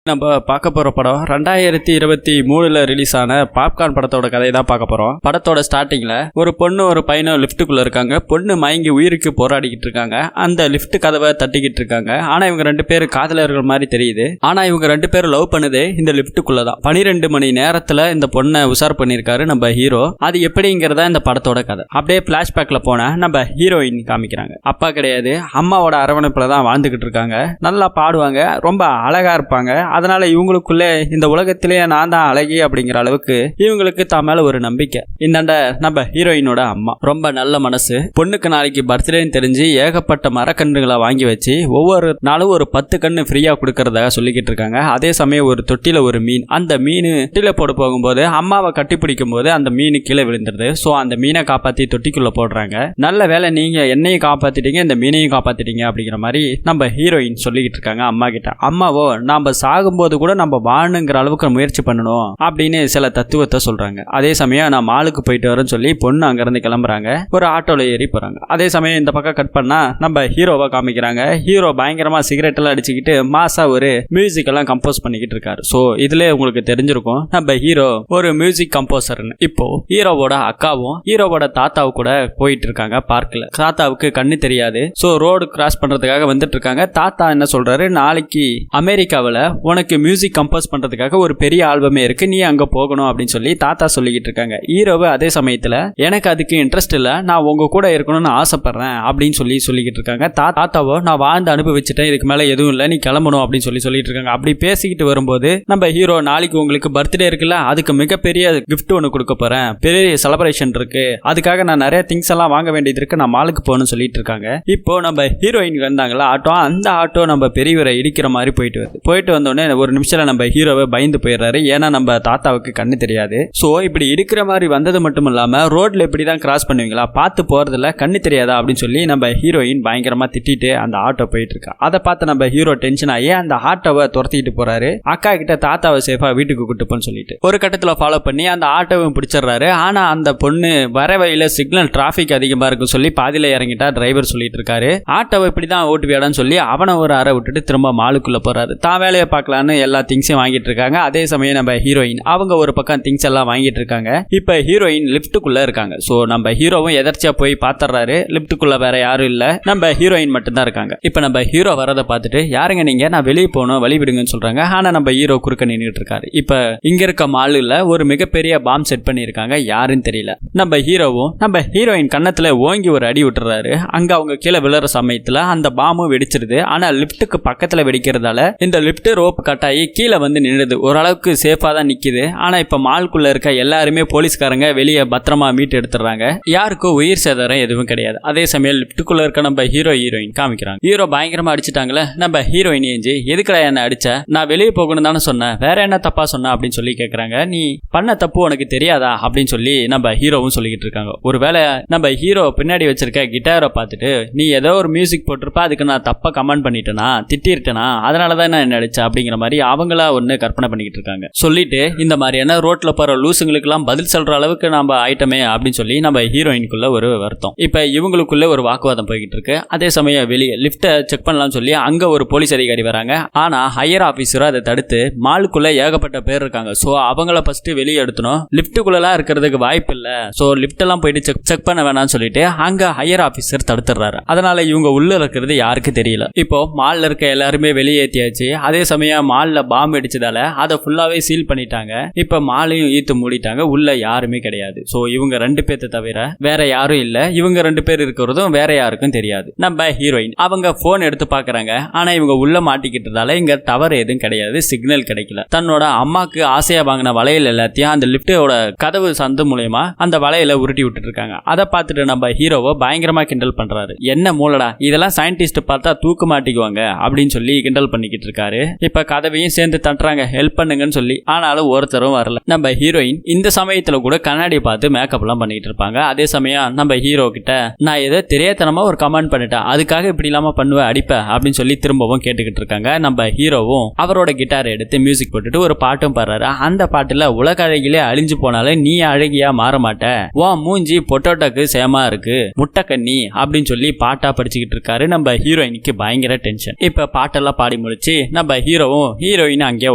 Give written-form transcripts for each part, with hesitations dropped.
நம்ம பார்க்க போற படம் 2023 ரிலீஸ் ஆன பாப்கார்ன் படத்தோட கதையை தான் பார்க்க போறோம். படத்தோட ஸ்டார்டிங்ல ஒரு பொண்ணு ஒரு பையனும் லிஃப்ட்டுக்குள்ள இருக்காங்க. பொண்ணு மயங்கி உயிருக்கு போராடிக்கிட்டு இருக்காங்க. அந்த லிஃப்ட் கதவை தட்டிக்கிட்டு இருக்காங்க. ஆனா இவங்க ரெண்டு பேரும் காதலர்கள் மாதிரி தெரியுது. ஆனா இவங்க ரெண்டு பேரும் லவ் பண்ணதே இந்த லிஃப்ட்டுக்குள்ளதான். 12 மணி நேரத்துல இந்த பொண்ணை உசார் பண்ணிருக்காரு நம்ம ஹீரோ. அது எப்படிங்கிறதா இந்த படத்தோட கதை. அப்படியே பிளாஷ்பேக்ல போனா நம்ம ஹீரோயின் காமிக்கிறாங்க. அப்பா கிடையாது, அம்மாவோட அரவணைப்புல தான் வாழ்ந்துகிட்டு இருக்காங்க. நல்லா பாடுவாங்க, ரொம்ப அழகா இருப்பாங்க. அதனால இவங்களுக்குள்ளே இந்த உலகத்திலேயே நான் தான் அழகி அப்படிங்கிற அளவுக்கு இவங்களுக்கு தான் மேல ஒரு நம்பிக்கை. இந்தாண்ட நம்ம ஹீரோயினோட அம்மா ரொம்ப நல்ல மனசு. பொண்ணுக்கு நாளைக்கு பர்த்டேன்னு தெரிஞ்சு ஏகப்பட்ட மரக்கன்றுகளை வாங்கி வச்சு ஒவ்வொரு நாளும் ஒரு 10 கன்று ஃப்ரீயா கொடுக்கறதாக சொல்லிக்கிட்டு இருக்காங்க. அதே சமயம் ஒரு தொட்டில ஒரு மீன், அந்த மீன் தொட்டில போட போகும்போது அம்மாவை கட்டி பிடிக்கும் போது அந்த மீன் கீழே விழுந்துருது. ஸோ அந்த மீனை காப்பாத்தி தொட்டிக்குள்ள போடுறாங்க. நல்ல வேலை, நீங்க என்னையும் காப்பாத்திட்டீங்க, இந்த மீனையும் காப்பாத்திட்டீங்க அப்படிங்கிற மாதிரி நம்ம ஹீரோயின் சொல்லிக்கிட்டு இருக்காங்க அம்மா கிட்ட. அம்மாவோ நாம சாகும்போது கூட நம்ம வாழணுங்கிற அளவுக்கு முயற்சி பண்ணணும் அப்படின்னு சில தத்துவத்தை சொல்றாங்க. அதே சமயம் நான் மாலுக்கு போயிட்டு வரேன்னு சொல்லி பொண்ணு அங்கிருந்து கிளம்புறாங்க. ஒரு ஆட்டோல ஏறி போறாங்க. அதே சமயம் இந்த பக்கம் கட் பண்ணா நம்ம ஹீரோவை காமிக்கிறாங்க. ஹீரோ பயங்கரமா சிகரெட் எல்லாம் அடிச்சுக்கிட்டு மாசா ஒரு மியூசிக் எல்லாம் கம்போஸ் பண்ணிக்கிட்டு இருக்காரு. சோ இதுல உங்களுக்கு தெரிஞ்சிருக்கும் நம்ம ஹீரோ ஒரு மியூசிக் கம்போசர்னு. இப்போ ஹீரோவோட அக்காவும் ஹீரோவோட தாத்தாவும் கூட போயிட்டு இருக்காங்க பார்க்ல. தாத்தாவுக்கு கண்ணு தெரியாது. சோ ரோடு கிராஸ் பண்றதுக்காக வந்துட்டு இருக்காங்க. தாத்தா என்ன சொல்றாரு, நாளைக்கு அமெரிக்காவில் உனக்கு மியூசிக் கம்போஸ் பண்றதுக்காக ஒரு பெரிய ஆல்பமே இருக்கு, நீ அங்க போகணும் அப்படின்னு சொல்லி தாத்தா சொல்லிக்கிட்டு இருக்காங்க. ஹீரோவை அதே சமயத்துல எனக்கு அதுக்கு இன்ட்ரெஸ்ட் இல்ல, நான் உங்க கூட இருக்கணும்னு ஆசைப்படுறேன் அப்படின்னு சொல்லிக்கிட்டு இருக்காங்க. தாத்தாவோ நான் வாழ்ந்து அனுபவிச்சுட்டேன், இதுக்கு மேல எதுவும் இல்லை, நீ கிளம்பணும் அப்படின்னு சொல்லிட்டு இருக்காங்க. அப்படி பேசிக்கிட்டு வரும்போது நம்ம ஹீரோ நாளைக்கு உங்களுக்கு பர்த்டே இருக்குல்ல, அதுக்கு மிகப்பெரிய கிஃப்ட் ஒன்று கொடுக்க போறேன், பெரிய செலிப்ரேஷன் இருக்கு, அதுக்காக நான் நிறைய திங்ஸ் எல்லாம் வாங்க வேண்டியது இருக்கு, நான் மாலுக்கு போகணும்னு சொல்லிட்டு இருக்காங்க. இப்போ நம்ம ஹீரோயின் வந்தாங்களா ஆட்டோ, அந்த ஆட்டோ நம்ம பெரியவரை இடிக்கிற மாதிரி போயிட்டு வந்தோடனே ஒரு நிமிஷத்துல நம்ம ஹீரோவை பயந்து போயிடுறாரு. ஏன்னா நம்ம தாத்தாவுக்கு கண்ணு தெரியாது. சோ இப்படி இடிக்கிற மாதிரி வந்தது மட்டும் இல்லாம ரோட்ல இப்படிதான் கிராஸ் பண்ணுவீங்களா, பார்த்து போறதுல கண்ணு தெரியாதா அப்படின்னு சொல்லி நம்ம ஹீரோயின் பயங்கரமா திட்டிட்டு அந்த ஆட்டோ போயிட்டு இருக்கா. அதை பார்த்து நம்ம ஹீரோ டென்ஷன் ஆகி அந்த ஆட்டோவை துரத்திட்டு போறாரு. அக்கா கிட்ட தாத்தாவை சேஃபா வீட்டுக்கு கூட்டுப்போன்னு சொல்லிட்டு ஒரு கட்டத்துல ஃபாலோ பண்ணி அந்த ஆட்டோவை பிடிச்சிடுறாரு. ஆனா அந்த பொண்ணு வர வழியில சிக்னல் டிராபிக் அதிகமா இருக்கு சொல்லி பாதியில இறங்கிட்டா டிரைவர் சொல்லிட்டு இருக்காரு. ஆட்டோவை இப்படிதான் ஓட்டுவியாடான்னு சொல்லி அவனை ஒரு அறை விட்டுட்டு திரும்ப மாலுக்குள்ள போறாரு. தான் வேலையை பார்க்கலான்னு எல்லா திங்ஸையும் வாங்கிட்டு இருக்காங்க. அதே சமயம் நம்ம ஹீரோயின் அவங்க ஒரு பக்கம் திங்ஸ் எல்லாம் வாங்கிட்டு இருக்காங்க. இப்ப ஹீரோயின் லிப்டுக்குள்ள இருக்காங்க. சோ நம்ம ஹீரோவும் எதர்ச்சியா போய் பாத்துறாரு. லிப்டுக்குள்ள வேற யாரும் இல்ல, நம்ம ஹீரோயின் மட்டும் தான் இருக்காங்க. இப்ப நம்ம ஹீரோ வரதை பார்த்துட்டு யாருங்க நீங்க, நான் வெளியே போகணும் வழி விடுங்கன்னு சொல்றாங்க. ஆனா நம்ம ஹீரோ குறுக்க நின்றுட்டு இருக்காரு. இப்ப இங்க இருக்க மாலுல ஒரு மிகப்பெரிய பாம் செட் பண்ணிருக்காங்க, யாருன்னு தெரியல. நம்ம ஹீரோவும் நம்ம ஹீரோயின் கன்னத்துல ஓங்கி ஒரு அடி விட்டுறாரு. அங்க அவங்க கீழே விழுற சமயத்துல அந்த பாமும் வெடிச்சிருது. ஆனா லிப்டுக்கு பக்கத்துல வெடிக்கிறதால இந்த லிப்ட் ரோப் கட்டாயி கீழே வந்து நின்றுது. ஓரளவுக்கு சேஃபா தான் நிக்குது. ஆனா இப்ப மால்குள்ள இருக்க எல்லாருமே போலீஸ்காரங்க வெளியே பத்திரமா மீட்டு எடுத்துறாங்க. யாருக்கும் உயிர் சேதாரம் எதுவும் கிடையாது. அதே சமயம் லிப்டுக்குள்ள இருக்க நம்ம ஹீரோயின் காமிக்கிறாங்க. ஹீரோ பயங்கரமா அடிச்சுட்டாங்களே. நம்ம ஹீரோயின் ஏஞ்சி எதுக்குடா என்ன அடிச்ச, நான் வெளியே போகணும் தானே சொன்னேன், வேற என்ன தப்பா சொன்ன அப்படின்னு சொல்லி கேட்கறாங்க. நீ பண்ண தப்பு உனக்கு தெரியாதா அப்படின்னு சொல்லி நம்ம ஹீரோவும் சொல்லிக்கிட்டு இருக்காங்க. ஒருவேளை நம்ம ஹீரோ பின்னாடி வச்சிருக்க கிட்டாரை பார்த்துட்டு நீ ஏதோ ஒரு மியூசிக் போட்டிருப்பா, அதுக்கு நான் தப்பா கமெண்ட் பண்ணிட்டேனா, திட்டிருட்டேனா, அதனாலதான் நான் என்ன அடிச்சேன் அப்படிங்கிற மாதிரி அவங்களா ஒண்ணு கற்பனை பண்ணிக்கிட்டு இருக்காங்க. சொல்லிட்டு இந்த மாதிரியான ரோட்ல போற லூசுங்களுக்கு எல்லாம் பதில் சொல்ற அளவுக்கு நம்ம ஆயிட்டமே அப்படின்னு சொல்லி நம்ம ஹீரோயினுக்குள்ள ஒரு வருத்தம். இப்ப இவங்களுக்குள்ள ஒரு வாக்குவாதம் போய்கிட்டு இருக்கு. அதே சமயம் வெளியே லிப்ட செக் பண்ணலாம் சொல்லி அங்க ஒரு போலீஸ் அதிகாரி வராங்க. ஆனா ஹையர் ஆபீசர் அதை தடுத்து மாலுக்குள்ள ஏகப்பட்ட பேர் இருக்காங்க. சோ அவங்கள ஃபர்ஸ்ட் வெளியே எடுத்தணும், லிப்டுக்குள்ள இருக்கிறதுக்கு வாய்ப்பு இல்ல, சோ லிப்ட் எல்லாம் போயிட்டு செக் பண்ண வேணாம்னு சொல்லிட்டு அங்க ஹையர் ஆபீசர் தடுத்துறாரு. அதனால இவங்க உள்ள இருக்கிறது யாருக்கு தெரியல. இப்போ மால்ல இருக்க எல்லாருமே வெளியேற்றியாச்சு. அதே சமயம் மால்ல பாம்பு அடிச்சதால அதை ஃபுல்லாவே சீல் பண்ணிட்டாங்க. இப்ப மாலையும் ஈத்து மூடிட்டாங்க. உள்ள யாருமே கிடையாது. சோ இவங்க 2 பேர்த்த தவிர வேற யாரும் இல்ல. இவங்க 2 பேர் இருக்கிறதும் வேற யாருக்கும் தெரியாது. நம்ம ஹீரோயின் அவங்க போன் எடுத்து பாக்குறாங்க. ஆனா இவங்க உள்ள மாட்டிக்கிட்டதால இங்க டவர் எதுவும் கிடையாது, சிக்னல் கிடைக்கல. தன்னோட அம்மாக்கு ஆசையா வாங்கின வளையல் எல்லாத்தையும் அந்த லிப்டோட கதவு சந்து மூலமா அந்த வளையல உருட்டி விட்டுட்டு இருக்காங்க. அதை பார்த்துட்டு நம்ம ஹீரோவை பயங்கரமா கிண்டல் பண்றாரு. என்ன மூலடா, இதெல்லாம் சயின்டிஸ்ட் பார்த்தா தூக்க மாட்டிக்குவாங்க அப்படின்னு சொல்லி கிண்டல் பண்ணிக்கிட்டு இருக்காரு. இப்ப கதவையும் சேர்ந்து தட்டுறாங்க, ஹெல்ப் பண்ணுங்கன்னு சொல்லி. ஆனாலும் ஒருத்தரும் வரல. நம்ம ஹீரோயின் இந்த சமயத்துல கூட கண்ணாடி பார்த்து மேக்கப் எல்லாம் பண்ணிட்டு இருப்பாங்க. அதே சமயம் நம்ம ஹீரோ கிட்ட நான் ஏதோ தெரியாதனமா ஒரு கமெண்ட் பண்ணிட்டேன், அதுக்காக இப்படி இல்லாம பண்ணுவேன் அடிப்ப அப்படின்னு சொல்லி திரும்பவும் கேட்டுக்கிட்டு இருக்காங்க. நம்ம ஹீரோவும் அவரோட கிட்டாரை எடுத்து மியூசிக் போட்டுட்டு ஒரு பாட்டும் பாடுறாரு. அந்த பாட்டுல உலக அழகிலே அழிஞ்சு போனாலும் நீ அழகியா மாற மாட்ட, வா மூஞ்சி பொட்டோட்டோக்கு சேமா இருக்கு, முட்டைக்கண்ணி அப்படின்னு சொல்லி பாட்டா படிச்சுக்கிட்டு இருக்காரு. நம்ம ஹீரோயினுக்கு பயங்கர டென்ஷன். இப்ப பாட்டெல்லாம் பாடி முடிச்சு நம்ம ஹீரோவும் ஹீரோவும் ஹீரோயின் அங்கேயே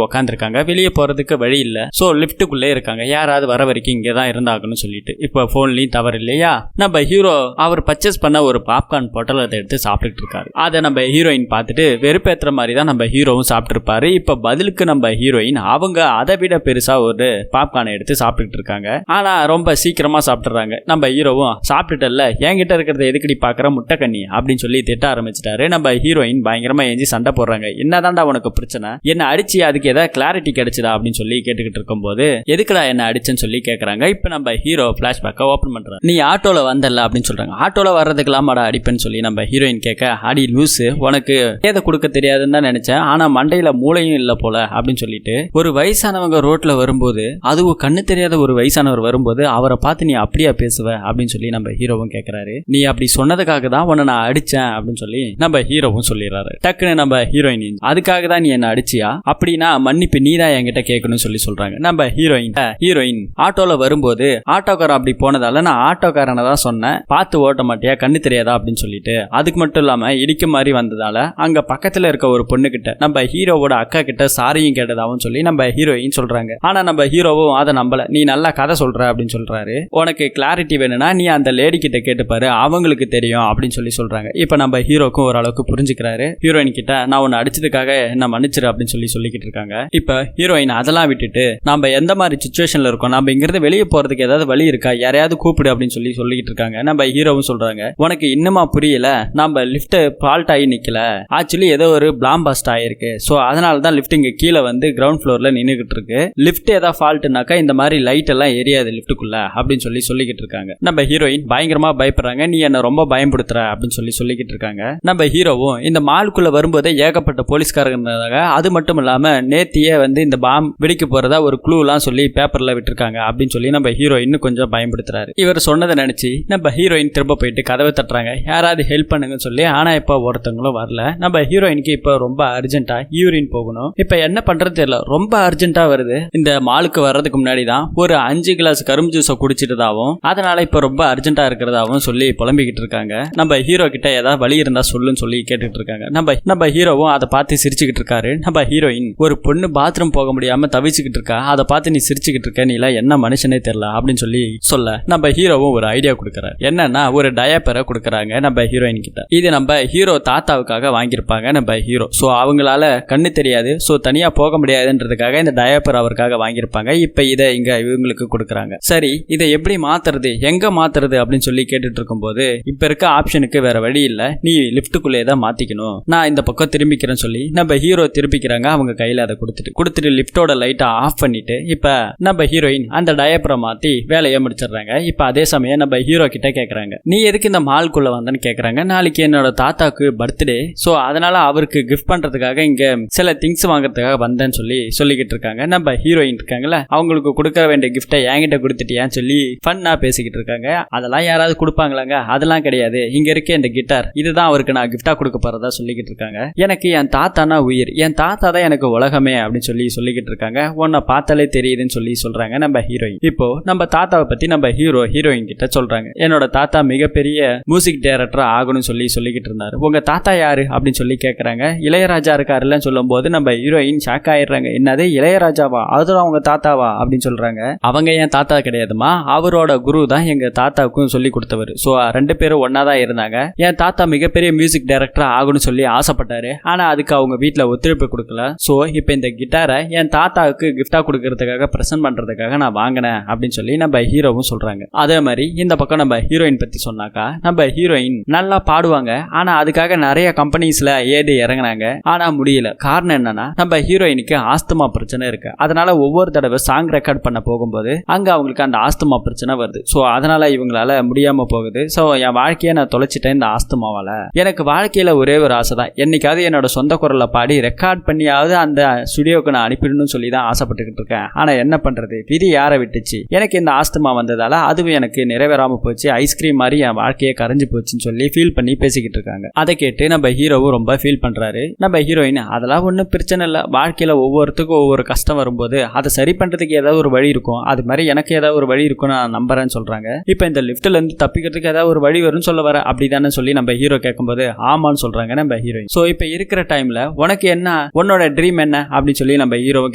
உட்காந்துருக்காங்க. வெளியே போறதுக்கு வழி இல்ல. சோ லிப்டுக்குள்ளே இருக்காங்க. யாராவது வர வரைக்கும் இங்கதான் இருந்தாங்கன்னு சொல்லிட்டு இப்ப போன்லயும் தவறு இல்லையா. நம்ம ஹீரோ அவர் பர்ச்சேஸ் பண்ண ஒரு பாப்கார்ன் பொட்டலத்தை எடுத்து சாப்பிட்டுட்டு இருக்காரு. அதை நம்ம ஹீரோயின் பார்த்துட்டு வெறுப்பேற்றுற மாதிரி தான் நம்ம ஹீரோவும் சாப்பிட்டு இருப்பாரு. இப்ப பதிலுக்கு நம்ம ஹீரோயின் அவங்க அதை விட பெருசா ஒரு பாப்கார்னை எடுத்து சாப்பிட்டுட்டு இருக்காங்க. ஆனா ரொம்ப சீக்கிரமா சாப்பிட்டுறாங்க. நம்ம ஹீரோவும் சாப்பிட்டுட்டல என்கிட்ட இருக்கிறத எதுக்கடி பாக்குற முட்டை கண்ணி அப்படின்னு சொல்லி திட்ட ஆரம்பிச்சிட்டாரு. நம்ம ஹீரோயின் பயங்கரமா எஞ்சி சண்டை போடுறாங்க. என்னதான்டா உனக்கு பிரச்சனை, என்ன அடிச்சு அதுக்கு ஏதாவது கிளாரிட்டி கிடைச்சதா அப்படின்னு சொல்லி கேட்டுக்கிட்டு இருக்கும் போது எதுக்குடா என்ன அடிச்சுன்னு சொல்லி கேட்கறாங்க. இப்ப நம்ம ஹீரோ பிளாஷ்பேக்கை ஓபன் பண்றாங்க. நீ ஆட்டோல வந்தல அப்படின்னு சொல்றாங்க. ஆட்டோல வர்றதுக்கெல்லாம் அடிப்பேன்னு சொல்லி நம்ம ஹீரோயின் கேட்க, அடி லூசு உனக்கு ஏதை கொடுக்க தெரியாதுன்னு தான் நினைச்சேன், ஆனா மண்டையில மூளையும் இல்ல போல அப்படின்னு சொல்லிட்டு ஒரு வயசானவங்க ரோட்ல வரும்போது அதுவும் கண்ணு தெரியாத ஒரு வயசானவர் வரும்போது அவரை பார்த்து நீ அப்படியா பேசுவ அப்படின்னு சொல்லி நம்ம ஹீரோவும் கேட்கிறாரு. நீ அப்படி சொன்னதுக்காக தான் உன்னை நான் அடிச்சேன் அப்படின்னு சொல்லி நம்ம ஹீரோவும் சொல்லிடுறாரு. டக்குன்னு நம்ம ஹீரோயின் அதுக்காக தான் நீ என்ன அடிச்சியா, அப்படின்னா மன்னிப்பு நீ தான் என்கிட்ட கேட்கணும்னு சொல்லி சொல்றாங்க. நம்ம ஹீரோயின் ஆட்டோல வரும்போது ஆட்டோக்காரன் அப்படி போனதால நான் ஆட்டோக்காரனை தான் சொன்னேன், பார்த்து ஓட்ட மாட்டியா கண்ணு தெரியாதா அப்படின்னு சொல்லிட்டு. அதுக்கு மட்டும் இல்லாம இடிக்க மாதிரி வந்ததால அங்க பக்கத்துல இருக்க ஒரு பொண்ணு கிட்ட நம்ம ஹீரோவோட அக்கா கிட்ட சாரியும் கேட்டதாவும் சொல்லி நம்ம ஹீரோயின் சொல்றாங்க. ஆனா நம்ம ஹீரோவும் அதை நம்பல. நீ நல்லா கதை சொல்ற அப்படின்னு சொல்றாரு. உனக்கு கிளாரிட்டி வேணும்னா நீ அந்த லேடி கிட்ட கேட்டுப்பாரு, அவங்களுக்கு தெரியும் அப்படின்னு சொல்லி சொல்றாங்க. இப்ப நம்ம ஹீரோக்கும் ஓரளவுக்கு புரிஞ்சுக்கிறாரு. ஹீரோயின் கிட்ட நான் உன்னை அடிச்சதுக்காக என்ன மன்னிச்சிரு அப்படின்னு சொல்லி சொல்லிக்கிட்டு இருக்காங்க. இப்ப ஹீரோயின் அதெல்லாம் விட்டுட்டு நம்ம எந்த மாதிரி சிச்சுவேஷன்ல இருக்கோம், நம்ம இங்கிருந்து வெளியே போறதுக்கு ஏதாவது வழி இருக்கா, யாரையாவது கூப்பிடு அப்படின்னு சொல்லி சொல்லிட்டு இருக்காங்க. நம்ம ஹீரோவும் சொல்றாங்க, உனக்கு இன்னுமா புரியல, நம்ம லிப்ட் ஃபால்ட் ஆகி நிக்கல, ஆக்சுவலி ஏதோ ஒரு பிளாம்பாஸ்ட் ஆயிருக்கு. சோ அதனால தான் லிப்ட் இங்க கீழே வந்து கிரவுண்ட் ஃப்ளோர்ல நின்னுகிட்டு இருக்கு. லிப்ட் ஏதாவது ஃபால்ட்னாக்கா இந்த மாதிரி லைட் எல்லாம் எரியாது லிப்டுக்குள்ள அப்படின்னு சொல்லி சொல்லிக்கிட்டு இருக்காங்க. நம்ம ஹீரோயின் பயங்கரமா பயப்படுறாங்க. நீ என்ன ரொம்ப பயன்படுத்துற அப்படின்னு சொல்லி சொல்லிக்கிட்டு இருக்காங்க. நம்ம ஹீரோவும் இந்த மாலுக்குள்ள வரும்போதே ஏகப்பட்ட போலீஸ்காரங்க, அது மட்டும் இல்லாம நேத்தியே வந்து இந்த பாம் வெடிக்க போறதா ஒரு க்ளூலாம் சொல்லி பேப்பர்ல விட்டுருக்காங்க அப்படின்னு சொல்லி நம்ம ஹீரோயின் கொஞ்சம் பயன்படுத்துறாரு. இவர் சொன்னதை நினைச்சு நம்ம ஹீரோயின் திரும்ப போயிட்டு கதவை தட்டுறாங்க, யாராவது ஹெல்ப் பண்ணுங்கன்னு சொல்லி. ஆனா இப்ப ஒருத்தவங்களும் வரல. நம்ம ஹீரோயினுக்கு இப்ப ரொம்ப அர்ஜென்ட்டா யூரின் போகணும். இப்ப என்ன பண்றது தெரியல, ரொம்ப அர்ஜென்ட்டா வருது. இந்த மாலுக்கு வர்றதுக்கு முன்னாடி தான் ஒரு 5 கிளாஸ் கரும்பு ஜூஸை குடிச்சிட்டதாவும் அதனால இப்ப ரொம்ப அர்ஜென்ட்டா இருக்கிறதாவும் சொல்லி புலம்பிக்கிட்டு இருக்காங்க. நம்ம ஹீரோ கிட்ட ஏதாவது வழி இருந்தா சொல்லுன்னு சொல்லி கேட்டுட்டு இருக்காங்க. நம்ம ஹீரோவும் அதை பார்த்து சிரிச்சுக்கிட்டு இருக்காரு. நம்ம ஹீரோயின் ஒரு பொண்ணு பாத்ரூம் போக முடியாம தவிச்சுக்கிட்டு இருக்கா, அதை பார்த்து நீ சிரிச்சுக்கிட்டு இருக்க, நீ என்ன மனுஷனே தெரியல அப்படின்னு சொல்லி சொல்ல நம்ம ஹீரோவும் ஒரு ஐடியா கொடுக்கறாரு. என்னன்னா ஒரு டயப்பரை கொடுக்கறாங்க நம்ம ஹீரோயின் கிட்ட. இது நம்ம ஹீரோ தாத்தாவுக்காக வாங்கியிருப்பாங்க நம்ம ஹீரோ. சோ அவங்களால கண்ணு தெரியாது, சோ தனியா போக முடியாதுன்றதுக்காக இந்த டயப்பர் அவருக்காக வாங்கியிருப்பாங்க. இப்ப இதை இங்க இவங்களுக்கு கொடுக்கறாங்க. சரி இதை எப்படி மாத்துறது, எங்க மாத்துறது அப்படின்னு சொல்லி கேட்டுட்டு இருக்கும் போது இப்ப இருக்க ஆப்ஷனுக்கு வேற வழி இல்ல, நீ லிப்டுக்குள்ளே தான் மாத்திக்கணும், நான் இந்த பக்கம் திரும்பிக்கிறேன்னு சொல்லி நம்ம ஹீரோ திருப்பிக்கிறாங்க. அவங்க கையில அதை கொடுத்துட்டு லிப்டோட லைட்டை ஆஃப் பண்ணிட்டு இப்ப நம்ம ஹீரோயின் அந்த டயப்பரை மாத்தி வேலையை முடிச்சிடுறாங்க. இப்ப அதே சமயம் நம்ம ஹீரோ கிட்ட கேக்குறாங்க, நீ எதுக்கு இந்த மால்குள்ள வந்தன்னு கேக்குறாங்க. நாளைக்கு என்னோட தாத்தாக்கு பர்த்டே, சோ அதனால அவருக்கு கிஃப்ட் பண்றதுக்காக இங்க சில திங்ஸ் வாங்குறதுக்காக வந்தேன்னு சொல்லி சொல்லிக்கிட்டு இருக்காங்க. நம்ம ஹீரோயின் இருக்காங்கல்ல, அவங்களுக்கு கொடுக்க வேண்டிய கிஃப்டை என்கிட்ட கொடுத்துட்டியான்னு சொல்லி ஃபன்னா பேசிக்கிட்டு இருக்காங்க. அதெல்லாம் யாராவது கொடுப்பாங்களாங்க, அதெல்லாம் கிடையாது, இங்க இருக்க இந்த கிட்டார் இதுதான் அவருக்கு நான் கிஃப்டா கொடுக்க போறதா சொல்லிக்கிட்டு இருக்காங்க. எனக்கு என் தாத்தானா உயிர், என் தாத்தா தான் எனக்கு உலகமே அப்படின்னு சொல்லி சொல்லிக்கிட்டு இருக்காங்க. உன்னை பார்த்தாலே தெரியுதுன்னு சொல்லி சொல்றாங்க நம்ம ஹீரோயின். இப்போ நம்ம தாத்தாவை பத்தி நம்ம ஹீரோயின் கிட்ட சொல்றாங்க. என்னோட தாத்தா மிகப்பெரிய மியூசிக் டைரக்டரா ஆகணும்னு சொல்லி சொல்லிக்கிட்டு இருந்தாரு. உங்க தாத்தா யாரு அப்படின்னு சொல்லி கேட்கறாங்க. இளையராஜா இருக்காருன்னு சொல்லும் போது நம்ம ஹீரோயின் ஷாக் ஆயிடுறாங்க. என்னது இளையராஜாவா, அதுதான் அவங்க தாத்தாவா அப்படின்னு சொல்றாங்க. அவங்க என் தாத்தா கிடையாதுமா, அவரோட குரு தான் எங்க தாத்தாவுக்கும் சொல்லி கொடுத்தவர். சோ 2 பேரும் ஒன்னாதான் இருந்தாங்க. என் தாத்தா மிகப்பெரிய மியூசிக் டைரக்டரா ஆகணும்னு சொல்லி ஆசைப்பட்டாரு. ஆனா அதுக்கு அவங்க வீட்டுல ஒத்துழைப்பு கொடுக்கல. சோ இப்ப இந்த கிட்டாரை என் தாத்தாவுக்கு கிஃப்டா கொடுக்கறதுக்காக பிரசன்ட் பண்றதுக்காக நான் வாங்கினேன் அப்படின்னு சொல்லி நம்ம ஹீரோவும் சொல்றாங்க. அதே மாதிரி இந்த பக்கம் நம்ம ஹீரோயின் பத்தி சொன்னாக்கா, நம்ம ஹீரோயின் நல்லா பாடுவாங்க. ஆனா அதுக்காக நிறைய கம்பெனிஸ்ல ஏறி இறங்கினாங்க. ஆனா முடியல. காரணம் என்னன்னா நம்ம ஹீரோயினுக்கு ஆஸ்துமா பிரச்சனை இருக்கு. அதனால ஒவ்வொரு தடவை சாங் ரெக்கார்ட் பண்ண போகும்போது அங்க அவங்களுக்கு அந்த ஆஸ்துமா பிரச்சனை வருது. சோ அதனால இவங்களால முடியாம போகுது. சோ என் வாழ்க்கையை நான் தொலைச்சிட்டேன் இந்த ஆஸ்துமாவால. எனக்கு வாழ்க்கையில ஒரே ஒரு ஆசை தான், என்னைக்காவது என்னோட சொந்த குரல்ல பாடி ரெக்கார்ட் பண்ணியாவது அந்த ஸ்டுடியோக்கு நான் அனுப்பிடணும்னு சொல்லி தான் ஆசைப்பட்டுக்கிட்டு இருக்கேன். ஆனா என்ன பண்றது, விதி யாரை விட்டுச்சு, எனக்கு இந்த ஆஸ்துமா வந்ததால அதுவும் எனக்கு நிறைவேறாம போச்சு, ஐஸ்கிரீம் மாதிரி என் வாழ்க்கையை கரைஞ்சு போச்சுன்னு சொல்லி ஃபீல் பண்ணி பேசிக்கிட்டு இருக்காங்க. அதை கேட்டு நம்ம ஹீரோவும் ரொம்ப ஃபீல் பண்றாரு. நம்ம ஹீரோயின் அதெல்லாம் ஒன்றும் பிரச்சனை இல்லை, வாழ்க்கையில ஒவ்வொருத்துக்கும் ஒவ்வொரு கஷ்டம் வரும்போது அதை சரி பண்றதுக்கு ஏதாவது ஒரு வழி இருக்கும், அது மாதிரி எனக்கு ஏதாவது ஒரு வழி இருக்கும்னு நான் நம்புறேன்னு சொல்றாங்க. இப்ப இந்த லிப்ட்ல இருந்து தப்பிக்கிறதுக்கு ஏதாவது ஒரு வழி வரும்னு சொல்ல வர அப்படிதானே சொல்லி நம்ம ஹீரோ கேட்கும்போது ஆமான்னு சொல்றாங்க நம்ம ஹீரோயின். சோ இப்ப இருக்கிற டைம்ல உனக்கு என்ன உன்னோட ட்ரீம் என்ன அப்படின்னு சொல்லி நம்ம ஹீரோவும்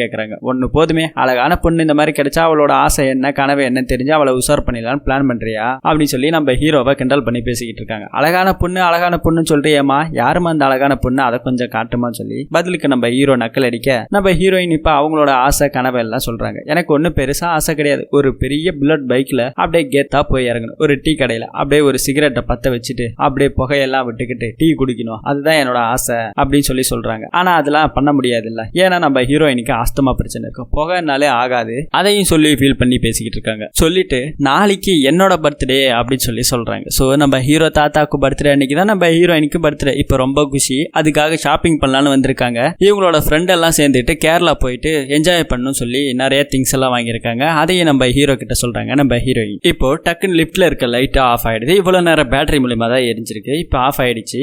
கேட்கறாங்க. ஒன்னு போதுமே, அழகான பொண்ணு இந்த மாதிரி கிடைச்சா அவளோட ஆசை என்ன கனவு என்ன தெரிஞ்சு அவளை உசார் பண்ணிடலான்னு பிளான் பண்றியா அப்படின்னு சொல்லி நம்ம ஹீரோவை கிண்டல் பண்ணி பேசிக்கிட்டு இருக்காங்க. அழகான பொண்ணுன்னு சொல்றியேமா, யாருமா அந்த அழகான பொண்ணு, அதை கொஞ்சம் காட்டுமான்னு சொல்லி பதிலுக்கு நம்ம ஹீரோ நக்கல் அடிக்க நம்ம ஹீரோயின் இப்ப அவங்களோட ஆசை கனவு எல்லாம் சொல்றாங்க. எனக்கு ஒன்னும் பெருசா ஆசை கிடையாது, ஒரு பெரிய புல்லட் பைக்ல அப்படியே கேத்தா போய் இறங்கணும், ஒரு டீ கடையில அப்படியே ஒரு சிகரெட்டை பத்த வச்சுட்டு அப்படியே புகையெல்லாம் விட்டுக்கிட்டு டீ குடிக்கணும், அதுதான் என்னோட ஆசை அப்படின்னு சொல்லி சொல்றாங்க. ஆனா அதெல்லாம் பண்ண முடியாது இல்ல, ஏன்னா நம்ம ஹீரோயினுக்கு ஆஸ்துமா பிரச்சனை இருக்கும், புகைனாலே ஆகாது. அதையும் சொல்லி ஃபீல் பண்ணி பேசிக்கிட்டு இருக்காங்க. சொல்லிட்டு நாளைக்கு என்னோட பர்த்டே அப்படின்னு சொல்லி சொல்றாங்க. சோ நம்ம ஹீரோ தாத்தாக்கு பர்த்டே அன்னைக்கு தான் நம்ம ஹீரோயினுக்கு பர்த்டே. இப்ப ரொம்ப குஷி, அதுக்காக ஷாப்பிங் பண்ணலான்னு வந்திருக்காங்க. இவங்களோட ஃப்ரெண்ட் எல்லாம் சேர்ந்துட்டு கேரளா போயிட்டு என்ஜாய் பண்ணணும்னு சொல்லி நிறைய திங்ஸ் எல்லாம் வாங்கியிருக்காங்க. அதையும் நம்ம ஹீரோ கிட்ட சொல்றாங்க நம்ம ஹீரோயின். இப்போ டக்குன்னு லிப்ட்ல இருக்க லைட்டா ஆஃப் ஆயிடுது. இவ்வளவு நேரம் பேட்டரி மூலமா தான் எரிஞ்சிருக்கு, இப்போ ஆஃப் ஆயிடுச்சு.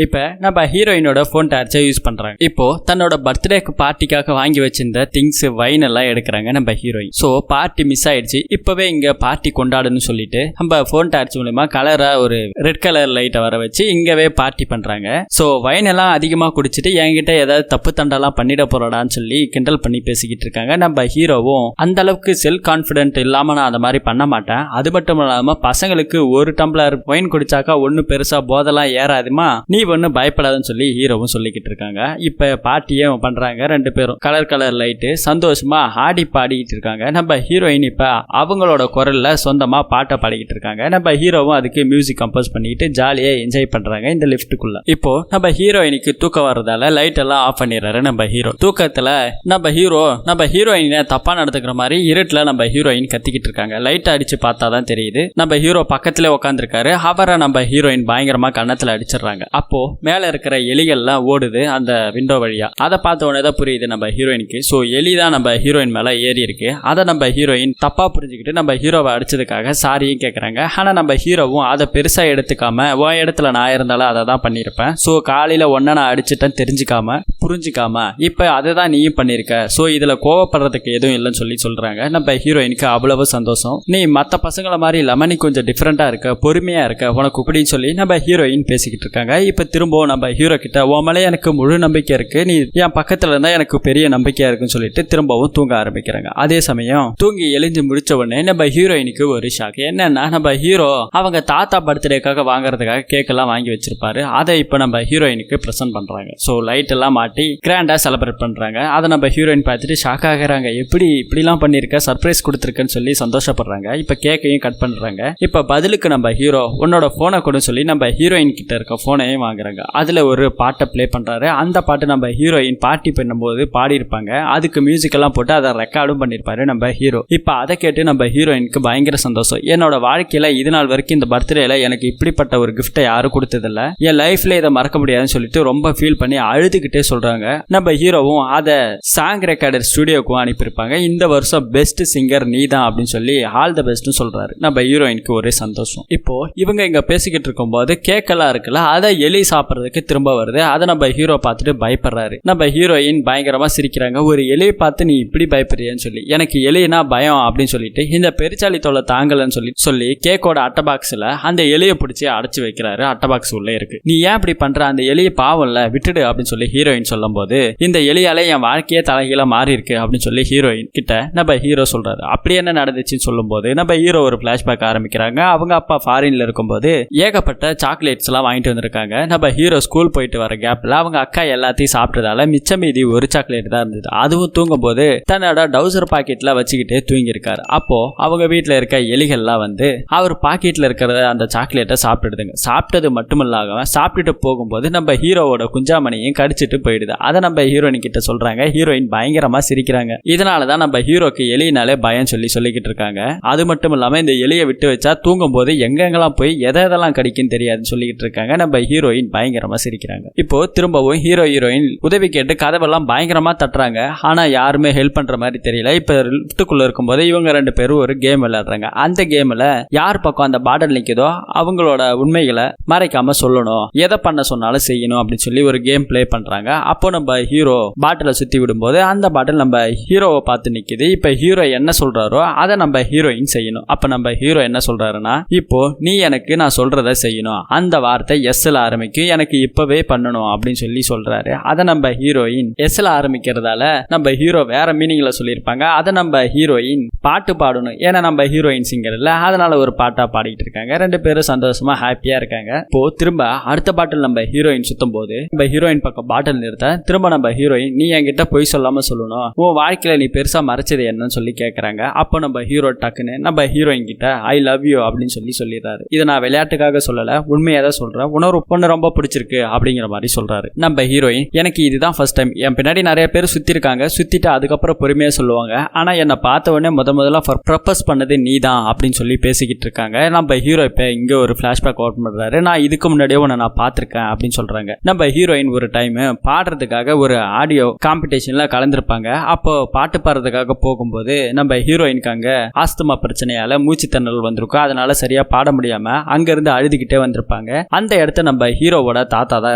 இப்போ நம்ம ஹீரோயினோட போன் டார்ச்சை யூஸ் பண்றாங்க. இப்போ தன்னோட பர்த்டேக்கு பார்ட்டிக்காக வாங்கி வச்சிருந்த திங்ஸ் வைன் எல்லாம் எடுக்கிறாங்க நம்ம ஹீரோயின். சோ பார்ட்டி மிஸ் ஆயிடுச்சு, இப்பவே இங்க பார்ட்டி கொண்டாடுன்னு சொல்லிட்டு நம்ம போன் டார்ச் மூலமா கலரா ஒரு ரெட் கலர் லைட்டை வர வச்சு இங்கவே பார்ட்டி பண்றாங்க. சோ வைன் எல்லாம் அதிகமா குடிச்சிட்டு என்கிட்ட ஏதாவது தப்பு தண்டெல்லாம் பண்ணிட போறடான்னு சொல்லி கிண்டல் பண்ணி பேசிக்கிட்டு இருக்காங்க. நம்ம ஹீரோவும் அந்த அளவுக்கு செல்ஃப் கான்பிடென்ட் இல்லாம நான் அந்த மாதிரி பண்ண மாட்டேன், அது மட்டும் இல்லாம பசங்களுக்கு ஒரு டம்ளர் வைன் குடிச்சாக்கா ஒண்ணு பெருசா போதெல்லாம் ஏறாதுமா, நீ ஒண்ணு பயப்படாதுன்னு சொல்லி ஹீரோவும் சொல்லிக்கிட்டு இருக்காங்க. இப்ப பார்ட்டியும் பண்றாங்க ரெண்டு பேரும், கலர் லைட்டு சந்தோஷமா ஆடி பாடிக்கிட்டு இருக்காங்க. நம்ம ஹீரோயின் இப்ப அவங்களோட குரல்ல சொந்தமா பாட்டை பாடிக்கிட்டு இருக்காங்க. நம்ம ஹீரோவும் அதுக்கு மியூசிக் கம்போஸ் பண்ணிட்டு ஜாலியா என்ஜாய் பண்றாங்க இந்த லிஃப்ட்டுக்குள்ள. இப்போ நம்ம ஹீரோயினுக்கு தூக்கம் வர்றதால லைட் எல்லாம் ஆஃப் பண்ணிடுறாரு நம்ம ஹீரோ. தூக்கத்துல நம்ம ஹீரோயினை தப்பா நடந்துக்கிற மாதிரி இருட்டுல நம்ம ஹீரோயின் கத்திக்கிட்டு இருக்காங்க. லைட் அடிச்சு பார்த்தாதான் தெரியுது நம்ம ஹீரோ பக்கத்துல உட்காந்துருக்காரு. அவரை நம்ம ஹீரோயின் பயங்கரமா கண்ணத்துல அடிச்சிடுறாங்க. அப்போ மேல இருக்கிற எலிகள்லாம் ஓடுது அந்த விண்டோ வழியா. அதை பார்த்த உடனே தான் புரியுது நம்ம ஹீரோயினுக்கு. சோ எலி தான் நம்ம ஹீரோயின் மேல ஏறி இருக்கு. அதை நம்ம ஹீரோயின் தப்பா புரிஞ்சுக்கிட்டு நம்ம ஹீரோவை அடிச்சதுக்காக சாரியும் கேட்கறாங்க. ஆனா நம்ம ஹீரோவும் அதை பெருசா எடுத்துக்காம உன் இடத்துல நான் இருந்தாலும் அதை தான் பண்ணிருப்பேன், சோ காலையில ஒன்ன நான் அடிச்சுட்டேன் தெரிஞ்சுக்காம புரிஞ்சுக்காம இப்ப அதை தான் நீயும் பண்ணிருக்க, சோ இதுல கோவப்படுறதுக்கு எதுவும் இல்லைன்னு சொல்லி சொல்றாங்க. நம்ம ஹீரோயினுக்கு அவ்வளவு சந்தோஷம். நீ மத்த பசங்களை மாதிரி இல்லாம நீ கொஞ்சம் டிஃபரெண்டா இருக்க, பொறுமையா இருக்க, உனக்கு இப்படின்னு சொல்லி நம்ம ஹீரோயின் பேசிக்கிட்டு இருக்காங்க. இப்ப திரும்பவும் நம்ம ஹீரோ கிட்ட உன் மேலே எனக்கு முழு நம்பிக்கை இருக்கு, நீ என் பக்கத்துல இருந்தா எனக்கு பெரிய நம்பிக்கையா இருக்குன்னு சொல்லிட்டு திரும்பவும் தூங்க ஆரம்பிக்கிறாங்க. அதே சமயம் தூங்கி எழுந்து முடிச்ச உடனே நம்ம ஹீரோயினுக்கு ஒரு ஷாக். என்னன்னா நம்ம ஹீரோ அவங்க தாத்தா பர்த்டேக்காக வாங்குறதுக்காக கேக் எல்லாம் வாங்கி வச்சிருப்பாரு. அதை இப்ப நம்ம ஹீரோயினுக்கு பிரசன்ட் பண்றாங்க. சோ லைட் எல்லாம் மாட்டி கிராண்டா செலிப்ரேட் பண்றாங்க. அதை நம்ம ஹீரோயின் பார்த்துட்டு ஷாக் ஆகுறாங்க. இப்படிலாம் பண்ணிருக்க, சர்ப்ரைஸ் கொடுத்துருக்கன்னு சொல்லி சந்தோஷப்படுறாங்க. இப்ப கேக்கையும் கட் பண்றாங்க. இப்ப பதிலுக்கு நம்ம ஹீரோ உன்னோட போனை கொடு சொல்லி நம்ம ஹீரோயின் கிட்ட இருக்க போனையும் வாங்குறாங்க. அதுல ஒரு பாட்டை பிளே பண்றாரு. அந்த பாட்டு நம்ம ஹீரோயின் பார்ட்டி பண்ணும்போது பாடி இருப்பாங்க. அதுக்கு மியூசிக் எல்லாம் போட்டு அதை ரெக்கார்டும் பண்ணிருப்பாரு நம்ம ஹீரோ. இப்ப அதை கேட்டு நம்ம ஹீரோயினுக்கு பயங்கர சந்தோஷம். என்னோட வாழ்க்கையில இது நாள் வரைக்கும் இந்த பர்த்டேல எனக்கு இப்படிப்பட்ட ஒரு கிஃப்டை யாரும் கொடுத்ததில்ல, என் லைஃப்ல இதை மறக்க முடியாதுன்னு சொல்லிட்டு ரொம்ப ஃபீல் பண்ணி அழுதுகிட்டே சொல்றாங்க. நம்ம ஹீரோவும் அதை சாங் ரெக்கார்டர் ஸ்டுடியோக்கும் அனுப்பியிருப்பாங்க. இந்த வருஷம் பெஸ்ட் சிங்கர் நீ தான் அப்படின்னு சொல்லி ஆல் த பெஸ்ட்னு சொல்றாரு. நம்ம ஹீரோயினுக்கு ஒரே சந்தோஷம். இப்போ இவங்க இங்க பேசிக்கிட்டு இருக்கும் போது கேக்கெல்லாம் இருக்குல்ல, அதை எலி சாப்பிட்றதுக்கு திரும்ப வருது. அதை நம்ம ஹீரோ பார்த்துட்டு பயப்படுறாரு. நம்ம ஹீரோயின் பயங்கரமா சிரிக்கிறாங்க. ஒரு எலியை பார்த்து நீ இப்படி பயப்படுறியன்னு சொல்லி, எனக்கு எலினா பயம் அப்படின்னு சொல்லிட்டு இந்த பெருச்சாளி தொல்லை தாங்கலன்னு சொல்லி கேக்கோட அட்டை பாக்ஸ்ல அந்த எலியை பிடிச்சி அடைச்சு வைக்கிறாரு. அட்டை பாக்ஸ் உள்ள இருக்கு. நீ ஏன் இப்படி பண்ற, அந்த எலியை பாவம்ல விட்டுடு அப்படின்னு சொல்லி ஹீரோயின் சொல்லும் போது இந்த எலியால என் வாழ்க்கையே தலைகீழ மாறி இருக்கு அப்படின்னு சொல்லி ஹீரோயின் கிட்ட நம்ம ஹீரோ சொல்றாரு. அப்படி என்ன நடந்துச்சுன்னு சொல்லும் போது நம்ம ஹீரோ ஒரு பிளாஷ்பேக் ஆரம்பிக்கிறாங்க. அவங்க அப்பா ஃபாரின்ல இருக்கும்போது ஏகப்பட்ட சாக்லேட்ஸ் எல்லாம் வாங்கிட்டு வந்திருக்காங்க. நம்ம ஹீரோ ஸ்கூல் போயிட்டு வர கேப்ல அவங்க அக்கா எல்லாத்தையும் சாப்பிட்டதால மிச்ச மீதி ஒரு சாக்லேட் தான் இருந்தது. அதுவும் தூங்கும் போது தன்னோட டவுசர் பாக்கெட்ல வச்சுக்கிட்டே தூங்கி இருக்காரு. அப்போ அவங்க வீட்டுல இருக்க எலிகள்லாம் வந்து அவர் பாக்கெட்ல இருக்கிற அந்த சாக்லேட்டை சாப்பிட்டுடுதுங்க. சாப்பிட்டது மட்டும் இல்லாம சாப்பிட்டுட்டு போகும்போது நம்ம ஹீரோவோட குஞ்சாமணியும் கடிச்சிட்டு போயிடுது. அதை நம்ம ஹீரோயின் கிட்ட சொல்றாங்க. ஹீரோயின் பயங்கரமா சிரிக்கிறாங்க. இதனாலதான் நம்ம ஹீரோக்கு எலினாலே பயம் சொல்லிக்கிட்டு இருக்காங்க. அது மட்டும் இல்லாம இந்த எலியை விட்டு வச்சா தூங்கும் போது எங்கெங்கெல்லாம் போய் எதெல்லாம் கடிக்குன்னு தெரியாதுன்னு சொல்லிக்கிட்டு இருக்காங்க. நம்ம ஹீரோயின் பயங்கரமா சிரிக்கிறாங்க. இப்போ திரும்பவும் ஹீரோயின் உதவி கேட்டு கதவெல்லாம் பயங்கரமா தட்டுறாங்க. ஆனா யாருமே ஹெல்ப் பண்ற மாதிரி தெரியல. இப்ப லிஃப்ட்டுக்குள்ள இருக்கும்போது இவங்க ரெண்டு பேரும் ஒரு கேம் விளையாடுறாங்க. அந்த கேம்ல யார் பக்கம் அந்த பார்டர் நிக்குதோ அவங்களோட உண்மைகளை மறைக்காம சொல்லணும், எதை பண்ண சொன்னாலும் செய்யணும் அப்படின்னு சொல்லி ஒரு கேம் பிளே பண்றாங்க. அப்போ நம்ம ஹீரோ பாட்டிலை சுத்தி விடும்போது அந்த பாட்டில் நம்ம ஹீரோவை பார்த்து நிக்குது. இப்ப ஹீரோ என்ன சொல்றாரோ அதை நம்ம ஹீரோயின் செய்யணும். அப்ப நம்ம ஹீரோ என்ன சொல்றாருன்னா, இப்போ நீ எனக்கு நான் சொல்றத செய்யணும், அந்த வார்த்தை எஸ்ல ஆரம்பிக்கும், எனக்கு இப்பவே பண்ணணும் அப்படின்னு சொல்லி சொல்றாரு. அதை நம்ம ஹீரோயின் எஸ்ல ஆரம்பிக்கிறதால நம்ம ஹீரோ வேற மீனிங்ல சொல்லியிருப்பாங்க. அதை நம்ம ஹீரோயின் பாட்டு பாடணும், ஏன்னா நம்ம ஹீரோயின் சிங்கர் இல்ல, அதனால ஒரு பாட்டா பாடிட்டு இருக்காங்க. ரெண்டு பேரும் சந்தோஷமா ஹாப்பியா இருக்காங்க. இப்போ திரும்ப அடுத்த பாட்டில் நம்ம ஹீரோயின் சுத்தும் போது நம்ம ஹீரோயின் பக்கம் பாட்டில் நிறுத்த திரும்ப நம்ம ஹீரோயின் நீ என்கிட்ட பொய் சொல்லாம சொல்லணும், உன் வாழ்க்கையில நீ பெருசா மறைச்சது என்னன்னு சொல்லி கேட்கறாங்க. அப்போ நம்ம ஹீரோ டக்குன்னு நம்ம ஹீரோயின் கிட்ட ஐ லவ் யூ அப்படின்னு சொல்லிடுறாரு. இதை நான் விளையாட்டுக்காக சொல்லல, உண்மையா தான் சொல்றேன், உணர்வு பொண்ணு ரொம்ப பிடிச்சிருக்கு அப்படிங்கிற மாதிரி சொல்றாரு. நம்ம ஹீரோயின் எனக்கு இதுதான் ஃபர்ஸ்ட் டைம், என் பின்னாடி நிறைய பேர் சுத்தி இருக்காங்க, சுத்திட்டு அதுக்கப்புறம் பொறுமையா சொல்லுவாங்க, ஆனா என்னை பார்த்த உடனே முதல்ல ப்ரப்போஸ் பண்ணது நீ தான் அப்படின்னு சொல்லி பேசிக்கிட்டு இருக்காங்க. நம்ம ஹீரோ இப்ப இங்க ஒரு பிளாஷ்பேக் ஓபன் பண்றாரு. நான் இதுக்கு முன்னாடியே உன்னை நான் பார்த்திருக்கேன் அப்படின்னு சொல்றாங்க. நம்ம ஹீரோயின் ஒரு டைம் பாடுறதுக்காக ஒரு ஆடியோ காம்படிஷன்ல கலந்துருப்பாங்க. அப்போ பாட்டு பாடுறதுக்காக போகும்போது நம்ம ஹீரோயினுக்கு அங்க ஆஸ்துமா பிரச்சனையால மூச்சு திணறல் வந்திருக்கும். அதனால சரியா பாட முடியாம அங்க இருந்து அழுதுகிட்டே வந்திருப்பாங்க. அந்த இடத்த நம்ம ஹீரோவோட தாத்தா தான்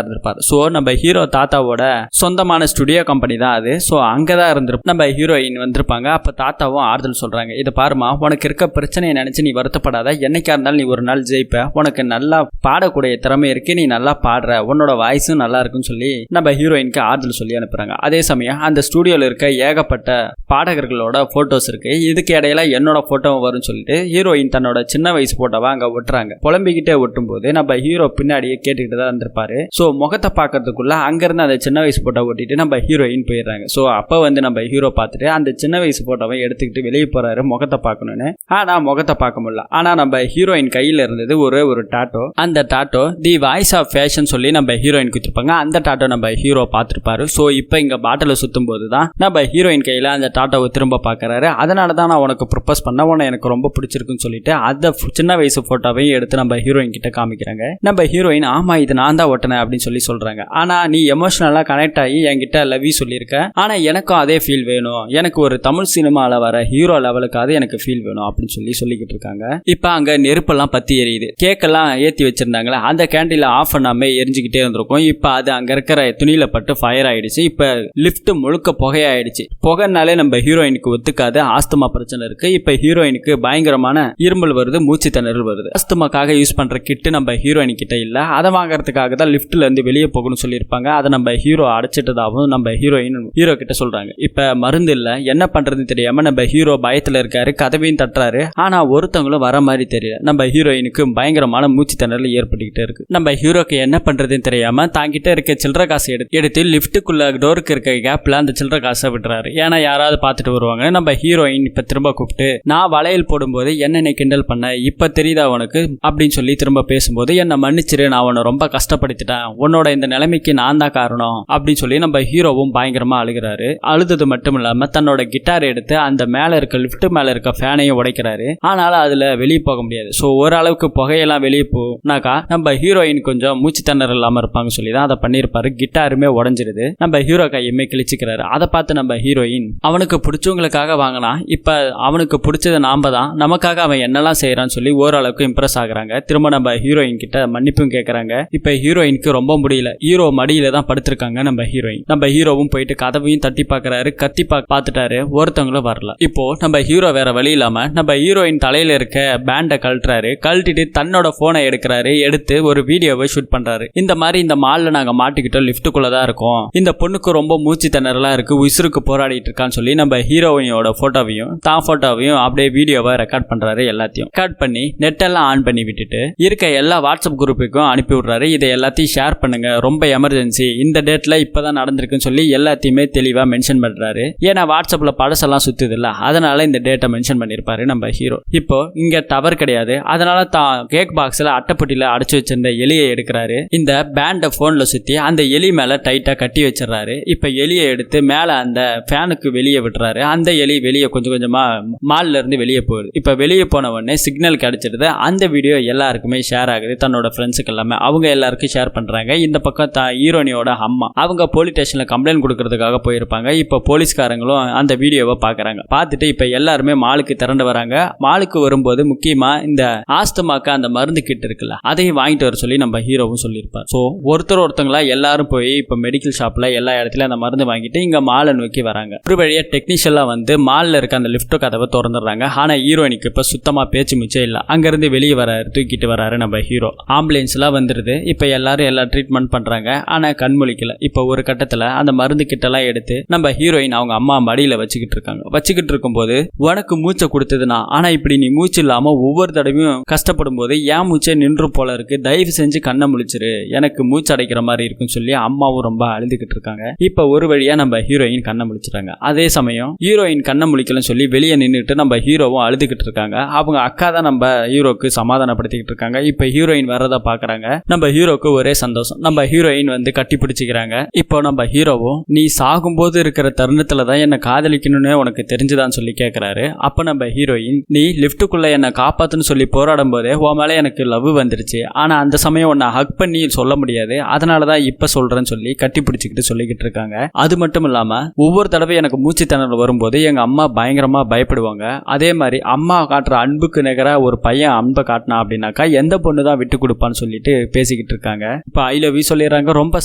இருந்திருப்பாரு. சோ நம்ம ஹீரோ தாத்தாவோட சொந்தமான ஸ்டுடியோ கம்பெனி தான் அது. சோ அங்கதான் இருந்திருப்போம். நம்ம ஹீரோயின் வந்திருப்பாங்க. அப்ப தாத்தாவும் ஆறுதல் சொல்றாங்க, இதை பாருமா, உனக்கு இருக்க பிரச்சனையை நினைச்சு நீ வருத்தப்படாத, என்னைக்கா இருந்தாலும் நீ ஒரு நாள் ஜெயிப்ப, உனக்கு நல்லா பாடக்கூடிய திறமை இருக்கு, நீ நல்லா பாடுற, உன்னோட வாய்ஸும் நல்லா இருக்குன்னு சொல்லி நம்ம ஹீரோயினுக்கு ஆறுதல் சொல்லி அனுப்புறாங்க. அதே சமயம் அந்த ஸ்டுடியோல இருக்க ஏகப்பட்ட பாடகர்களோட போட்டோஸ் இருக்கு. இதுக்கு இடையில என்னோட போட்டோவும் வரும்னு சொல்லிட்டு ஹீரோயின் தன்னோட சின்ன வயசு போட்டோவை அங்க ஒட்டுறாங்க. புலம்பிக்கிட்டே ஒட்டும் போது நம்ம ஹீரோ பின்னாடியே கேட்டுக்கிட்டு தான் இருந்திருப்பாரு. சோ முகத்தை பாக்கிறதுக்குள்ள அங்க இருந்து அந்த சின்ன வயசு போட்டோ ஒட்டிட்டு நம்ம ஹீரோயின் போயிடுறாங்க. சோ அப்ப வந்து நம்ம ஹீரோ பார்த்துட்டு அந்த சின்ன வயசு போட்டோவை எடுத்துக்கிட்டு வெளியே போறாரு முகத்தை பார்க்கணும்னு. ஆனா முகத்தை பார்க்க முடியல. ஆனா நம்ம ஹீரோயின் கையில இருந்தது ஒரு டாட்டோ. அந்த டாட்டோ தி வாய்ஸ் ஆஃப் ஃபேஷன் சொல்லி நம்ம ஹீரோயின் கொடுத்துருப்பாங்க. அந்த டாட்டோ நம்ம ஹீரோ பார்த்திருப்பாரு. சோ இப்ப இங்க பாட்டில சுத்தும் போதுதான் நம்ம ஹீரோயின் கையில அந்த டாட்டோவை திரும்ப பாக்குறாரு. அதனாலதான் நான் உனக்கு ப்ரொபோஸ் பண்ண, உன்னை எனக்கு ரொம்ப பிடிச்சிருக்குன்னு சொல்லிட்டு அந்த சின்ன வயசு போட்டோவையும் எடுத்து நம்ம ஹீரோயின் கிட்ட காமிக்கிறாங்க. நம்ம ஹீரோயின் ஆமா இது நான் தான் ஒட்டினேன் அப்படின்னு சொல்லி சொல்றாங்க. ஆனா நீ எமோஷனலா கனெக்ட் ஆகி என்கிட்ட லவ் யூ சொல்லியிருக்க, ஆனா எனக்கும் அதே ஃபீல் வேணும், எனக்கு ஒரு தமிழ் சினிமால வர ஹீரோ லெவலுக்காவது எனக்கு ஃபீல் வேணும் அப்படின்னு சொல்லிக்கிட்டு இருக்காங்க. இப்ப அங்க நெருப்பெல்லாம் பத்தி எரியுது. கேக்கெல்லாம் ஏத்தி வச்சிருந்தாங்களா, அந்த கேண்டில ஆஃப் பண்ணாம எரிஞ்சுக்கிட்டே இருந்திருக்கும். இப்ப அது அங்க இருக்கிற துணியில பட்டு ஃபயர் ஆயிடுச்சு. இப்ப லிப்ட் முழுக்க புகையாயிடுச்சு. புகைனாலே நம்ம ஹீரோயினுக்கு ஒத்துக்காது, ஆஸ்துமா பிரச்சனை இருக்கு. இப்ப ஹீரோயினுக்கு பயங்கரமான இருமல் வருது, மூச்சு திணறல் வருது. ஆஸ்துமாக்காக யூஸ் பண்ற கிட்டு நம்ம ஹீரோயின் கிட்ட இல்ல, அதை வாங்கறதுக்காக தான் லிப்ட்ல இருந்து வெளியே போகணும்னு சொல்லியிருப்பாங்க. அதை நம்ம ஹீரோ அடைச்சிட்டதாகவும் நம்ம ஹீரோயின் ஹீரோ கிட்ட சொல்றாங்க. இப்ப மருந்து இல்ல, என்ன பண்றதுன்னு தெரியாம நம்ம ஹீரோ பயத்துல இருக்காரு, கதவையும் தட்டுறாரு. ஆனா ஒருத்தவங்களும் வர மாதிரி தெரியல. நம்ம ஹீரோயினுக்கு பயங்கரமான மூச்சு திணறல் ஏற்பட்டுக்கிட்டே இருக்கு. நம்ம ஹீரோக்கு என்ன பண்றதுன்னு தெரியாம தாங்கிட்ட இருக்க சில்லற காசை எடுத்து லிப்டுக்குள்ள டோருக்கு இருக்க கேப்ல அந்த சில்லற காசை விட்டுறாரு. ஏன்னா யாராவது பார்த்துட்டு வருவாங்க. நம்ம ஹீரோயின் இப்ப திரும்ப கூப்பிட்டு நான் வளையல் போடும்போது என்ன கிண்டல் பண்ண, இப்ப தெரியுதா உனக்கு அப்படின்னு சொல்லி திரும்ப பேசும்போது என்ன மன்னிச்சிரு, நான் உன்னை ரொம்ப கஷ்டப்படுத்திட்டேன், உன்னோட இந்த நிலைமைக்கு நான் தான் காரணம் அப்படின்னு சொல்லி நம்ம ஹீரோவும் பயங்கரமா அழுகிறாரு. அழுது மட்டும் இல்லாம தன்னோட கிட்டார் எடுத்து அந்த மேல இருக்க லிப்ட் மேல இருக்க ஃபேனையும் உடைக்கிறாரு. ஆனாலும் அதுல வெளியே போக முடியாது. சோ ஓரளவுக்கு புகையெல்லாம் வெளியே போனாக்கா நம்ம ஹீரோயின் கொஞ்சம் மூச்சு திணறல் இல்லாம இருப்பாங்க சொல்லி தான் அதை பண்ணிருப்பாரு. கிட்டாருமே உடஞ்சிருது. நம்ம ஹீரோ கையுமே கிழிச்சுக்கிறாரு. அதை பார்த்து நம்ம ஹீரோயின் அவனுக்கு பிடிச்சவங்களுக்காக வாங்கினா, இப்ப அவனுக்கு பிடிச்சது நாம தான், நமக்காக அவன் என்னெல்லாம் செய்யறான்னு சொல்லி ஓரளவுக்கு இம்ப்ரெஸ் ஆகுறாங்க. திரும்ப நம்ம ஹீரோயின் கிட்ட மன்னிப்பும் கேட்கறாங்க. இப்ப ஹீரோயினுக்கு ரொம்ப முடியல, ஹீரோ மடியில தான் படுத்திருக்காங்க. நம்ம ஹீரோவும் போயிட்டு கதவையும் தட்டி பாக்குறாரு. கத்தி பார்த்துட்டாரு, ஒருத்தவங்களும் வரல. இப்போ நம்ம ஹீரோ வேற வழி இல்லாம நம்ம ஹீரோயின் தலையில இருக்க பேண்டை கழட்டுறாரு. கழட்டிட்டு தன்னோட போனை எடுக்கிறாரு. எடுத்து ஒரு வீடியோவை ஷூட் பண்றாரு. இந்த மாதிரி இந்த மால்ல நாங்க மாட்டிக்கிட்டோம், லிப்டுக்குள்ளதான் இருக்கோம், இந்த பொண்ணுக்கு ரொம்ப மூச்சு திணறலா இருக்கு, உசுருக்கு போராடிட்டு இருக்கான்னு சொல்லி நம்ம ஹீரோயினோட போட்டோவையும் தான் போட்டோவையும் அப்படியே வீடியோவை ரெக்கார்ட் பண்றாரு. எல்லாத்தையும் ரெக்கார்ட் பண்ணி நெட்டெல்லாம் ஆன் பண்ணி விட்டுட்டு இருக்க எல்லா வாட்ஸ்அப் குரூப்புக்கும் அனுப்பி விடுறாரு. இதை எல்லாத்தையும் ஷேர் பண்ணுங்க, ரொம்ப எமர்ஜென்சி, இந்த டேட்ல இப்பதான் நடந்திருக்குன்னு சொல்லி எல்லாத்தையுமே தெளிவா மென்ஷன் பண்றாரு. ஏன்னா வாட்ஸ்அப்ல படசெல்லாம் சுத்துது இல்ல, அதனால இந்த டேட்டை மென்ஷன் பண்ணிருப்பாரு நம்ம ஹீரோ. இப்போ இங்க டவர் கிடையாது, அதனால தான் கேக் பாக்ஸ்ல அட்டைப்பட்டியில அடைச்சு வச்சிருந்த எலியை எடுக்கிறாரு. இந்த பேண்டை போன்ல சுத்தி அந்த எலி மேல டைட்டா கட்டி வச்சிடறாரு. இப்ப எலியை எடுத்து மேல அந்த ஃபேனுக்கு வெளியே விட்டுறாரு. அந்த எலி வெளியே கொஞ்சம் கொஞ்சமா மால்ல இருந்து வெளியே போகுது. இப்ப வெளியே போன உடனே சிக்னல் கிடைச்சிடுது. அந்த வீடியோ எல்லாருக்குமே ஷேர் ஆகுது, தன்னோட ஃப்ரெண்ட்ஸுக்கு எல்லாமே. அவங்க எல்லாருக்கும் ஷேர் பண்றாங்க. இந்த பக்கம் ஹீரோனியோட அம்மா அவங்க போலீஸ் ஸ்டேஷன்ல கம்ப்ளைண்ட் கொடுக்கறதுக்காக போயிருப்பாங்க. இப்ப போலீஸ்காரங்களும் அந்த வீடியோவை பாக்குறாங்க. பார்த்துட்டு இப்ப எல்லாருமே மாலுக்கு திரண்டு வராங்க. மாலுக்கு வரும்போது முக்கியமா இந்த ஆஸ்துமாக்கு அந்த மருந்து கிட் இருக்குல்ல, அதையும் வாங்கிட்டு வர சொல்லி நம்ம ஹீரோவும் சொல்லியிருப்பார். ஸோ ஒருத்தங்களா எல்லாரும் போய் இப்போ மெடிக்கல் ஷாப்ல எல்லா இடத்துலயும் அந்த மருந்து வாங்கிட்டு இங்க மாலை நோக்கி வராங்க. ஒரு வழியா டெக்னீஷியன்லாம் வந்து மால்ல இருக்க அந்த லிஃப்ட் கதவை திறந்துடுறாங்க. ஆனா ஹீரோயினுக்கு இப்ப சுத்தமா பேச்சு மிச்சம் இல்ல. அங்கிருந்து வெளியே வராரு, தூக்கிட்டு வராரு நம்ம ஹீரோ. ஆம்புலன்ஸ் எல்லாம் வந்துருது. இப்ப எல்லாரும் எல்லா ட்ரீட்மெண்ட் பண்றாங்க. ஆனா கண்மொழிக்கல. இப்ப ஒரு கட்டத்துல அந்த மருந்து கிட்டெல்லாம் எடுத்து நம்ம ஹீரோயின் அவங்க அம்மா மடியில வச்சுக்கிட்டு இருக்காங்க. வச்சுக்கிட்டு இருக்கும்போது உனக்கு மூச்சை கொடுத்ததுனா, ஆனா இப்படி நீ மூச்சு இல்லாம ஒவ்வொரு தடவையும் கஷ்டப்படும் போது ஏன் மூச்சே நின்று போல இருக்கு, தயவு செஞ்சு கண்ணை முழிச்சிரு, எனக்கு மூச்சு அடைக்கிற மாதிரி இருக்குன்னு சொல்லி அம்மாவும் ரொம்ப அழுதுகிட்டு இருக்காங்க. இப்ப ஒரு வழியா நம்ம ஹீரோயின் கண்ணை முழிச்சிட்டாங்க. அதே சமயம் ஹீரோயின் கண்ணை முழிக்கலன்னு சொல்லி வெளியே நின்றுட்டு நம்ம ஹீரோவும் அழுதுகிட்டு இருக்காங்க. அவங்க அக்கா தான் நம்ம ஹீரோக்கு சமாதானப்படுத்திக்கிட்டு இருக்காங்க. இப்ப ஹீரோயின் வர்றதை பாக்குறாங்க. நம்ம ஹீரோக்கு ஒரே சந்தோஷம். நம்ம ஹீரோயின் வந்து கட்டி பிடிச்சிக்கிறாங்க. இப்போ நம்ம ஹீரோவும் நீ சாகும்போது இருக்கிற தருணத்துல தான் என்ன காதலிக்கணும்னு உனக்கு தெரிஞ்சுதான்னு சொல்லி கேட்கிறாரு. அப்ப நம்ம ஹீரோயின் நீ லிப்டுக்குள்ள என்ன காப்பாத்துன்னு சொல்லி போராடும் போதே உன் மேல எனக்கு லவ் வந்துருச்சு, ஆனா அந்த சமயம் உன்னை ஹக் பண்ணி சொல்ல முடியாது, அதனாலதான் இப்ப சொல்றேன்னு சொல்லி கட்டி பிடிச்சிக்கிட்டு சொல்லிக்கிட்டு இருக்காங்க. அது மட்டும் இல்லாம ஒவ்வொரு தடவை எனக்கு மூச்சு திணறல் வரும்போது எங்க அம்மா பயங்கரமா பயப்படுவாங்க. அதே மாதிரி அம்மா காட்டுற அன்புக்கு நிகரா ஒரு பையன் அன்பை காட்டினா அப்படின்னாக்கா எந்த பொண்ணு தான் விட்டு கொடுப்பான்னு சொல்லிட்டு பேசிக்கிட்டு இருக்காங்க. இப்ப ஐ லவ் யூ சொல்லிடுறாங்க. ரொம்ப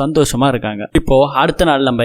சந்தோஷமா இருக்காங்க. இப்போ அடுத்த நாள் நம்ம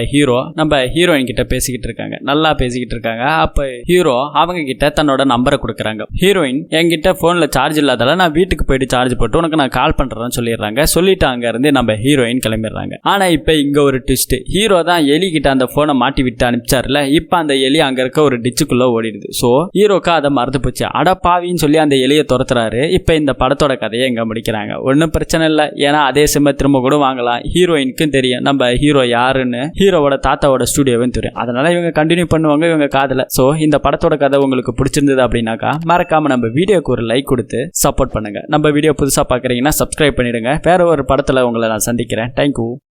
ஹீரோயின் கிட்ட பேசிக்கிட்டு இருக்காங்க. நல்லா பேசிக்கிட்டு இருக்காங்க. அப்ப ஹீரோ அவங்க கிட்ட தன்னோட நம்பரை கொடுக்குறாங்க. ஹீரோயின் என்கிட்ட போன்ல சார்ஜ் இல்லாதால நான் வீட்டுக்கு போயிட்டு சார்ஜ் போட்டு உனக்கு நான் கால் பண்றேன்னு சொல்லிடுறாங்க. சொல்லிட்டு அங்க இருந்து நம்ம ஹீரோயின் கிளம்பிடுறாங்க. ஆனா இப்ப இங்க ஒரு ட்விஸ்ட். ஹீரோ தான் எலி கிட்ட அந்த போனை மாட்டி விட்டு அனுப்பிச்சாருல, இப்ப அந்த எலி அங்க இருக்க ஒரு டிச்சுக்குள்ள ஓடிடுது. சோ ஹீரோக்கு அதை மறந்து போச்சு. அடப்பாவின்னு சொல்லி அந்த எலியை துரத்துறாரு. இப்ப இந்த படத்தோட கதையை இங்க முடிக்கிறாங்க. ஒன்னும் பிரச்சனை இல்லை, ஏன்னா அதே சிம்ம திரும்ப கூட வாங்கலாம். ஹீரோயினுக்கும் தெரியும் நம்ம ஹீரோ யாருன்னு, ஹீரோவோட தாத்தாவோட ஸ்டுடியோவும் தெரியும். அதனால இவங்க கண்டினியூ பண்ணுவாங்க இவங்க காதல. சோ இந்த படத்தோட கதை உங்களுக்கு பிடிச்சிருந்தது அப்படின்னாக்கா மறக்காம நம்ம வீடியோக்கு ஒரு லைக் கொடுத்து சப்போர்ட் பண்ணுங்க. நம்ம வீடியோ புதுசா பாக்குறீங்கன்னா சப்ஸ்கிரைப் பண்ணிடுங்க. வேற ஒரு படத்துல உங்களை நான் சந்திக்கிறேன். தேங்க்யூ.